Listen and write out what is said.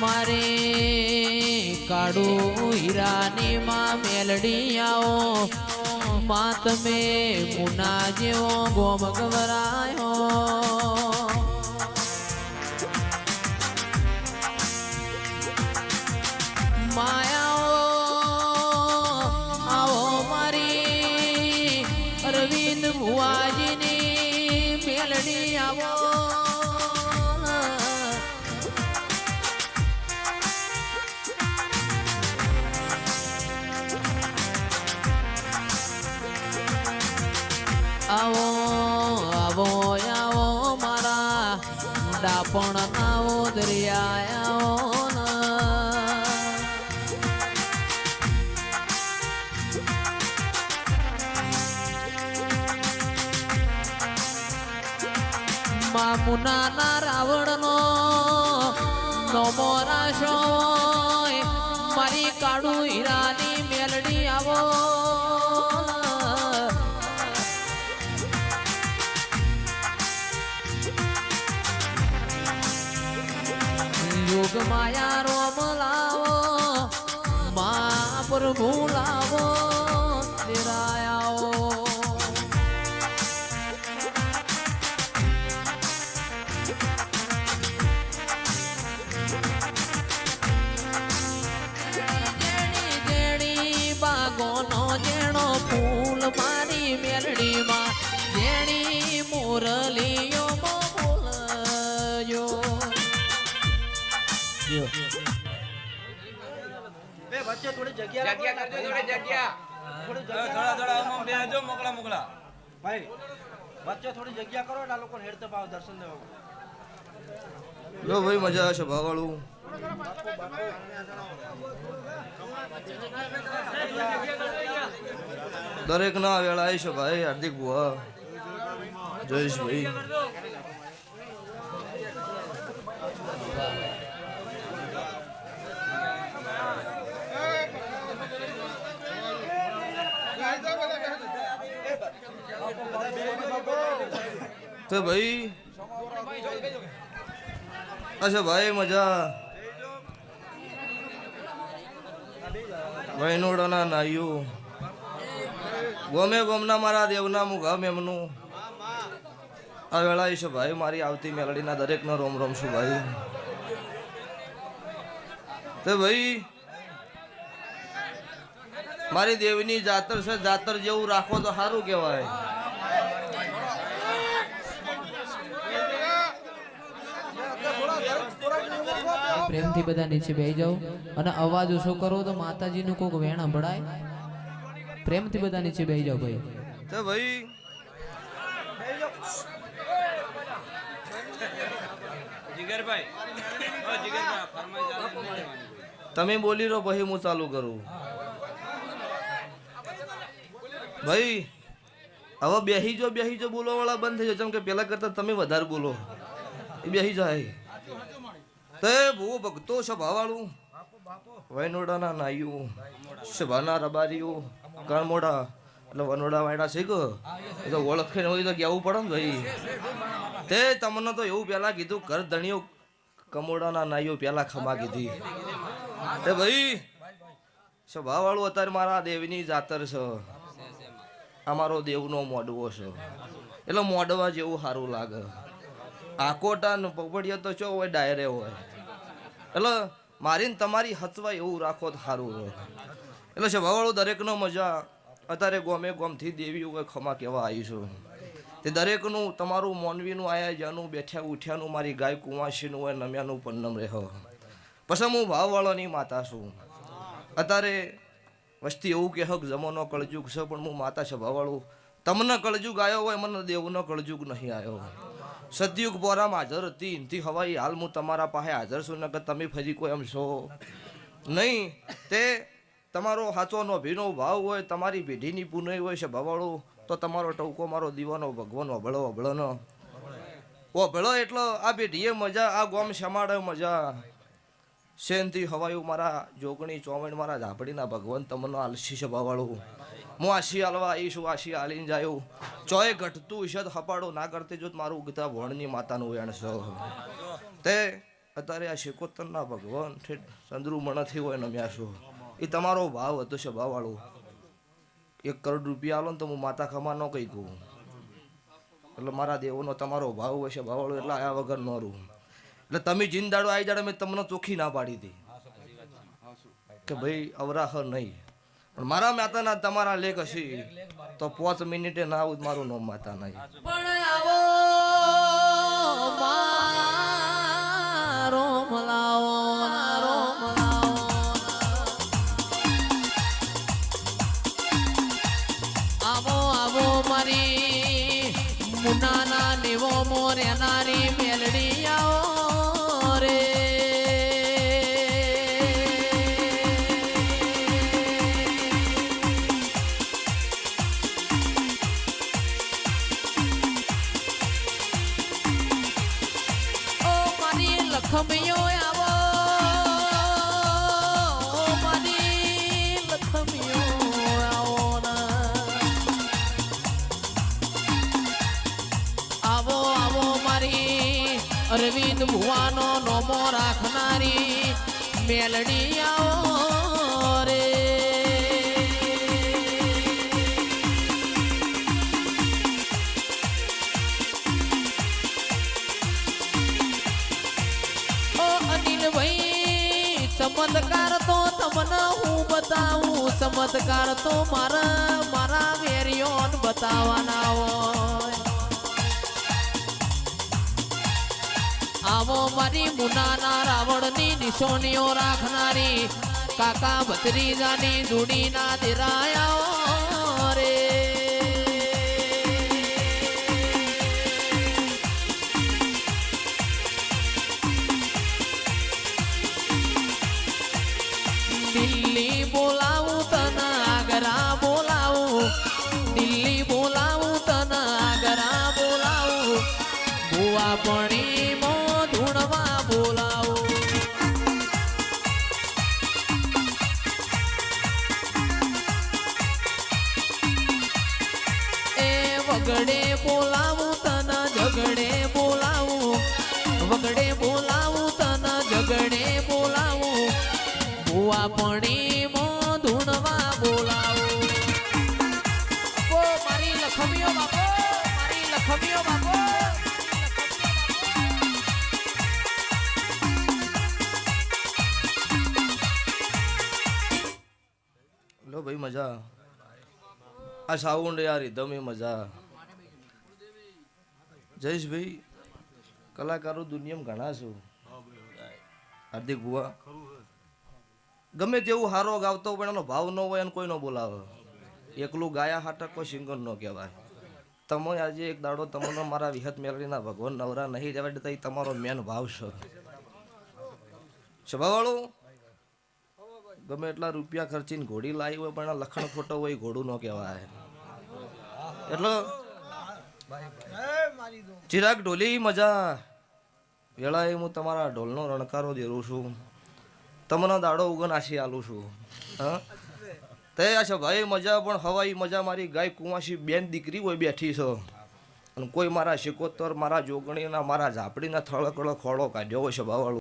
મારે કાળુ હીરાની માં મેલડી આવો માં તમે મુના જેવો ગોમ ગવરાયો માયા આવો મારી અરવિંદ ભુવાજીની મેલડી આવો આવો આવો આવો મારા ડાપણ આવો દરિયા આવો મામુના ના રાવણનો નમો રાશો મારી કાળુ હીરાની મેલડી આવો યોગ માયા રોમ લાવો મા પ્રભુ લાવો નિરાયાઓ બાગોનો જેણો ફૂલ મારી મેલડીમાં જેણી મુરલીઓ બોલજો બે વચ્ચે થોડી જગ્યા કરજો થોડી જગ્યા થોડા આમ બેહજો મોકળા ભાઈ વચ્ચે થોડી જગ્યા કરો એટલે આ લોકોને હેડતે પાવ દર્શન દેવા લો ભાઈ મજા આવશે ભાવાળું દરેક ના વેળા આવી છે ભાઈ હાર્દિક બુઆ જયેશભાઈ તો ભાઈ અચ્છા ભાઈ મજા વૈનોડાના નાયું ગોમે ગોમના મારા દેવના મુગામ એમનું આ વેળા છે ભાઈ મારી આવતી મેલડીના દરેકનો રોમ રોમ છું ભાઈ તો ભાઈ મારી દેવની જાતર છે જાતર જેવું રાખો તો સારું કહેવાય પ્રેમથી બધા નીચે બેસી જાઓ અને અવાજ ઓછો કરો તો માતાજીનું કોઈક વેણ સંભળાય પ્રેમથી બધા નીચે બેસી જાઓ ભાઈ તો ભાઈ જીગરભાઈ તમે બોલી રહો પછી હું ચાલુ કરું ભાઈ હવે બેહી જો બોલો વાળા બંધ થઈ જાય જેમ કે પેલા કરતા તમે વધારે બોલો એ બેહી જાય તે ભૂ ભક્તો સભાવાળું વૈનોડાના નાયું સભાના રબારીઓ કણમોડા એટલે વનોડા વાયડા છે કે એ તો ઓળખે હોય તો કહેવું પડે ને ભાઈ તે તમને તો એવું પહેલા કીધું ઘર ધણીઓ કમોડાના નાઈઓ પહેલા ખમા કીધી તે ભાઈ સભાવાળું અત્યારે મારા દેવની જાતર છે અમારો દેવનો મોડવો છે એટલે મોડવા જેવું સારું લાગે આકોટા ને પગડિયા તો ચો હોય ડાયરે હોય એટલે મારીને તમારી હચવા એવું રાખો તો સારું હોય એટલે સભાવાળું દરેકનો મજા અત્યારે ગોમે ગોમથી દેવી હોય ખમા કહેવા આવીશું તે દરેકનું તમારું મોનવીનું આયા જાનું બેઠ્યા ઉઠ્યાનું મારી ગાય કુંવાસીનું હોય નમ્યાનું પન્નમ રહો પછી હું ભાવવાળાની માતા છું અત્યારે વસ્તી એવું કે હક જમાનો કળજુગ છે પણ હું માતા છે ભાવવાળું તમને કળજુગ આવ્યો હોય મને દેવનો કળજુગ નહીં આવ્યો સતયુગ બોરામાં હાજર હતી એનથી હવાઈ હાલ હું તમારા પાસે હાજર છું નકર તમે ફરી કોઈ એમ છો નહીં તે તમારો સાચોનો ભીનો ભાવ હોય તમારી પેઢીની પુનઈ હોય છે ભાવાળું તો તમારો ટવકો મારો દીવાનો ભગવાન અભળો ઓભળો એટલો આ પેઢીએ મજા આ ગોમ શમાડે મજા શેનથી હવાયું મારા જોગણી ચોમણ મારા ઝાપડીના ભગવાન તમને આલસી છે ભાવાળું હું આશી હાલવા આવીશું આશી હાલીને જાયું ચોય ઘટતું ઈશદ હપાડો ના કરતી જો મારું ઉગતા ભણની માતાનું વેણ છે તે અત્યારે આ શેકોતરના ભગવાન ઠેઠ ચંદ્રુમણથી હોય નમ્યા છો એ તમારો ભાવ હતો સ્વભાવવાળો 1 કરોડ રૂપિયા આલો ને તો હું માતા ખમા ન કહી કહું એટલે મારા દેવોનો તમારો ભાવ હોય સ્વભાવવાળો એટલે આયા વગર ન રહું એટલે તમે જીંદાડો આવી જાડે મેં તમને ચોખ્ખી ના પાડી હતી કે ભાઈ અવરાહ નહીં પણ મારા માતાના તમારા લેખ હશે તો 5 મિનિટે ના આવું મારું નામ માતા નહીં પણ આવો મારો મલાવો આવો આવો મારી મુનાના નેવો મોરેનારી મેલડી આવો રે લખમિયો આવો મારી લખમિયો આવો આવો આવો મારી અરવિંદ ભુવાનો નોમો રાખનારી મેલડી આવો રે ચમત્કાર તો તમને હું બતાવું ચમત્કાર તો મારા વેરિયોન બતાવવાના હોય આવો મારી મુનાના રાવણની નિશાનીઓ રાખનારી કાકા ભત્રીજાની જોડીના દેરાયા રે દિલ્હી બોલાવું તને આગરા બોલાવું દિલ્હી બોલાવું તને આગરા બોલાવું ભુવા પણી મો ધૂણવા બોલાવું એ વગડે બોલાવું તને ઝગડે બોલાવું વગડે બોલાવું તને ઝગડે બોલાવું ભુવા પણી મો ધૂણવા બોલાવું ઓ મારી લખમિયો બાપો મારી લખમિયો બાપો લો ભાઈ મજા આ સાઉન્ડ યાર એકદમ મજા જયેશભાઈ કલાકારો દુનિયામાં ઘણા છો હાર્દિક ભુવા ગમે તેવું હારો ગાવતો પણ એનો ભાવ ન હોય અને કોઈ ન બોલાવે એકલું ગાયા હાટક કોઈ સિંગર ન કહેવાય તમે આજે એક દાડો તમને મારા વિહત મેલડીના ભગવાન નવરા નહીં રહેવા દેતા એ તમારો મેન ભાવ છે સ્વભાવવાળો ગમે એટલા રૂપિયા ખર્ચીને ઘોડી લાવી હોય પણ લખણ ખોટો હોય ઘોડું ન કહેવાય એટલે ચિરાગ ઢોલી મજા વેળાએ હું તમારા ઢોલનો રણકારો દેરું છું તમને દાડો ઉગન આશી આલું છું હા તે છે ભાઈ મજા પણ હવાઈ મજા મારી ગાય કુંવાસી બેન દીકરી હોય બેઠી છે અને કોઈ મારા શિકોતર મારા જોગણીના મારા ઝાપડીના થળકળો ખોળો કાઢ્યો હોય છે બાવાળું